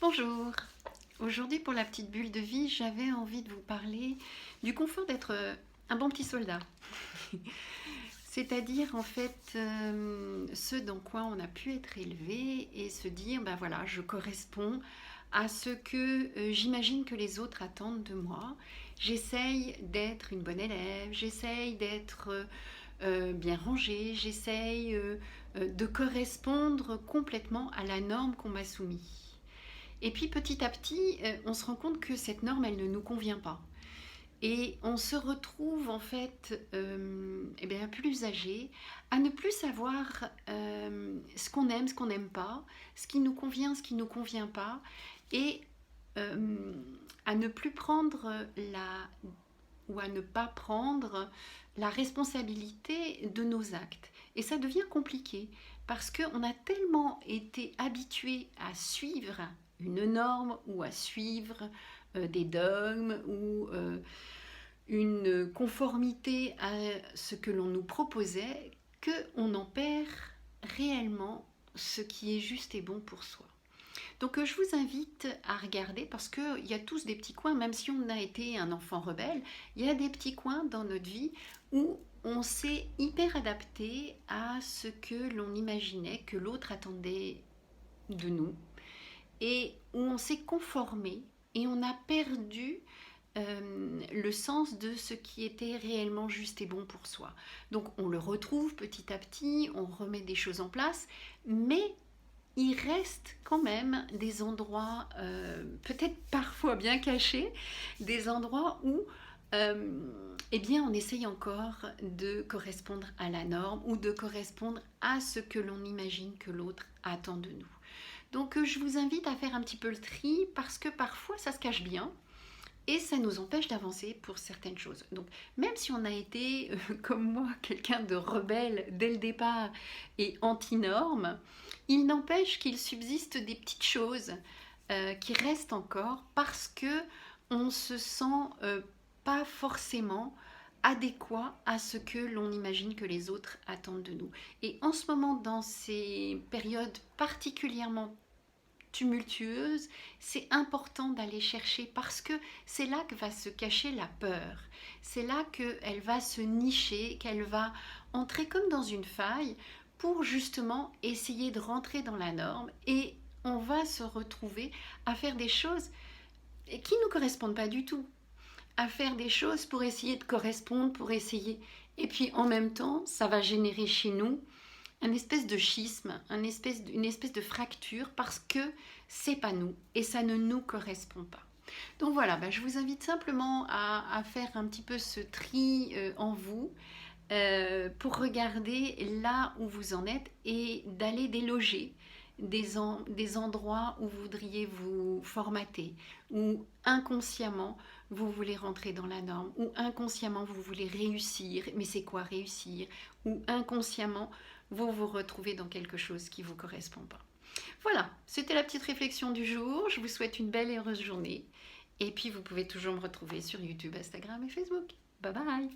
Bonjour, aujourd'hui pour la petite bulle de vie, j'avais envie de vous parler du confort d'être un bon petit soldat. C'est-à-dire en fait ce dans quoi on a pu être élevé et se dire ben voilà, je corresponds à ce que j'imagine que les autres attendent de moi. J'essaye d'être une bonne élève, j'essaye d'être bien rangée, j'essaye de correspondre complètement à la norme qu'on m'a soumise. Et puis petit à petit, on se rend compte que cette norme, elle ne nous convient pas. Et on se retrouve en fait eh bien, plus âgé, à ne plus savoir ce qu'on aime, ce qu'on n'aime pas, ce qui nous convient, ce qui ne nous convient pas, et à ne plus prendre ou à ne pas prendre la responsabilité de nos actes. Et ça devient compliqué parce qu'on a tellement été habitué à suivre une norme ou à suivre des dogmes ou une conformité à ce que l'on nous proposait qu'on en perd réellement ce qui est juste et bon pour soi. Donc je vous invite à regarder parce qu'il y a tous des petits coins, même si on a été un enfant rebelle, il y a des petits coins dans notre vie où on s'est hyper adapté à ce que l'on imaginait que l'autre attendait de nous et où on s'est conformé et on a perdu le sens de ce qui était réellement juste et bon pour soi. Donc on le retrouve petit à petit, on remet des choses en place, mais il reste quand même des endroits, peut-être parfois bien cachés, des endroits où eh bien, on essaye encore de correspondre à la norme ou de correspondre à ce que l'on imagine que l'autre attend de nous. Donc je vous invite à faire un petit peu le tri parce que parfois ça se cache bien et ça nous empêche d'avancer pour certaines choses. Donc même si on a été, comme moi, quelqu'un de rebelle dès le départ et anti-norme, il n'empêche qu'il subsiste des petites choses qui restent encore parce que on se sent pas forcément adéquat à ce que l'on imagine que les autres attendent de nous. Et en ce moment, dans ces périodes particulièrement tumultueuse, c'est important d'aller chercher parce que c'est là que va se cacher la peur. C'est là qu'elle va se nicher, qu'elle va entrer comme dans une faille pour justement essayer de rentrer dans la norme et on va se retrouver à faire des choses qui ne nous correspondent pas du tout. À faire des choses pour essayer de correspondre, pour essayer. Et puis en même temps, ça va générer chez nous une espèce de schisme, une espèce de fracture parce que c'est pas nous et ça ne nous correspond pas. Donc voilà, je vous invite simplement à faire un petit peu ce tri en vous pour regarder là où vous en êtes et d'aller déloger des endroits où vous voudriez vous formater, où inconsciemment vous voulez rentrer dans la norme, ou inconsciemment vous voulez réussir, mais c'est quoi réussir, ou inconsciemment vous vous retrouvez dans quelque chose qui ne vous correspond pas. Voilà, c'était la petite réflexion du jour. Je vous souhaite une belle et heureuse journée. Et puis vous pouvez toujours me retrouver sur YouTube, Instagram et Facebook. Bye bye!